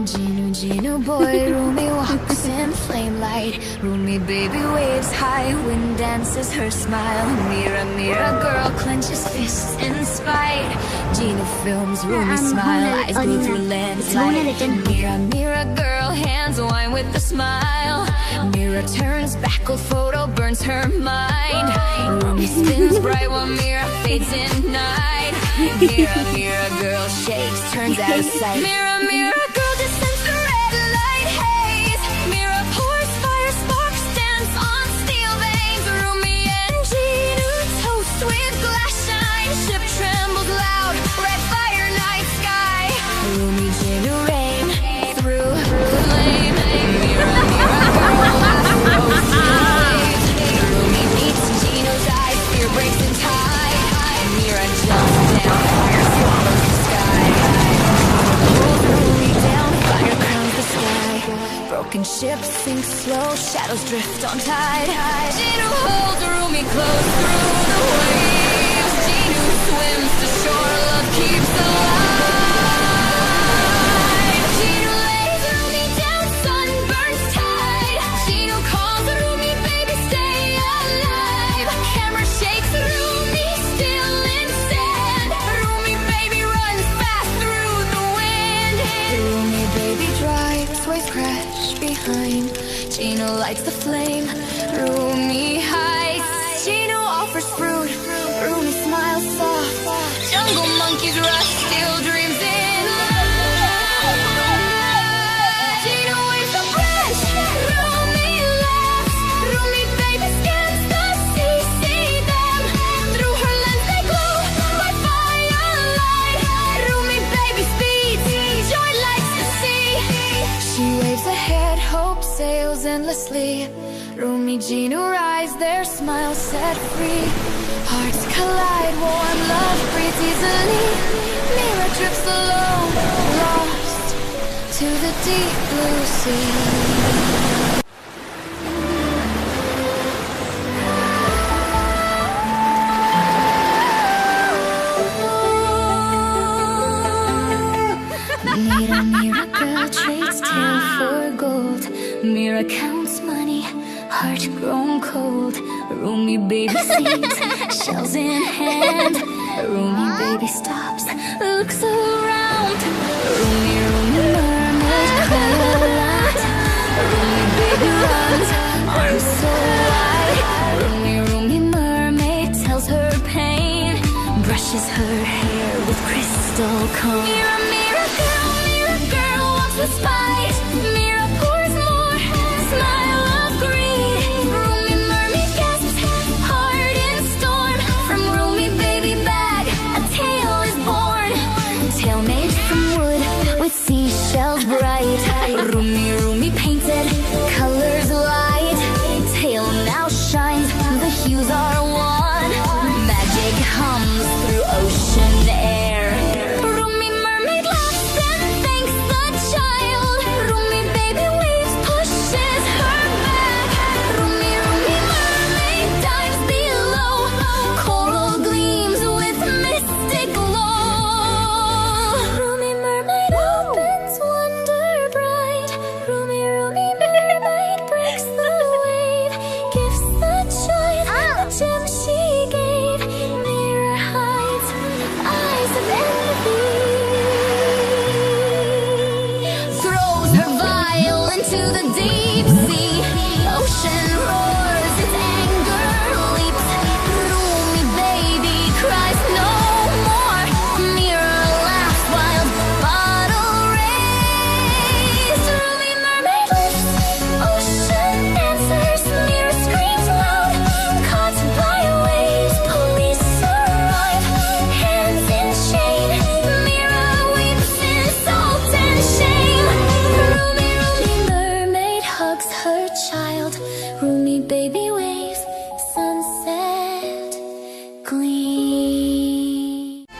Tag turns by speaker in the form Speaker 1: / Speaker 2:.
Speaker 1: Gino, Gino boy, Rumi walks in flame light. Rumi baby waves high, wind dances her smile. Mira, Mira girl clenches fists in spite. Gino films, Rumi smile, eyes glue through lens light. Mira, Mira girl, hands wine with a smile. Mira turns back, old photo burns her mind. Rumi spins bright while Mira fades in night. Mira, Mira girl shakes, turns out of sight. Mira, Mira girl descends the red light haze. Mira pours fire, sparks dance on steel veins. Rumi and Gino toast with glass shine. Ship trembles loud, red fire, night sky. Rumi, Gino rain through the flame. Mira, Mira girl laughs, rose to waves. Rumi meets Gino's eyes, fear breaks in tide. Mira jumps down, fire swallows the sky. Pulls Rumi down, fire crowns the sky. Broken ship sinks slow, shadows drift on tide. Gino holds Rumi close through the waves. Gino swims to shore, love keeps alive. Gino lays Rumi down, sun burns tide. Gino calls Rumi, baby, stay alive. Camera shakes Rumi, still in sand. Rumi, baby, runs fast through the wind. Rumi, baby, drives, waves crash behind. Gino lights the flame, Rumi hides. Gino offers fruit, Rumi smiles soft. Jungle monkeys rush, still dreams in love. Gino waves a branch, Rumi laughs. Rumi baby scans the sea, see them. Through her lens they glow like firelight. Rumi baby speeds, joy lights the sea. She waves ahead, hope sails endlessly. Rumi, Gino rise, their smiles set free. Hearts collide, warm love breathes easily. Mira drifts alone, lost to the deep blue sea. Mira, Mira girl trades tail for gold. Mira counts money, heart grown cold. Rumi baby sings, shells in hand. Rumi baby stops, looks around. Rumi, Rumi mermaid, cry a lot. Rumi baby runs, arms so wide. Rumi, Rumi mermaid tells her pain, brushes her hair with crystal comb. Mira, Mira girl walks with spite. Mira pours more, smile of greed. Rumi mermaid gasps, heart in storm. From Rumi baby bag, a tale is born. Tale made from wood with seashells bright. Rumi, Rumi painted, colors light. Tale now shines, the hues are one. Magic hums through ocean air. Rumi mermaid laughs and thanks the child. Rumi baby waves, pushes her back. Rumi, Rumi mermaid dives below. Coral gleams with mystic glow. Rumi mermaid opens wonder bright. Rumi, Rumi mermaid breaks the wave. Gives the choice, the gem she gave. Mirror hides, eyes of envy. Throws her vial into the deep.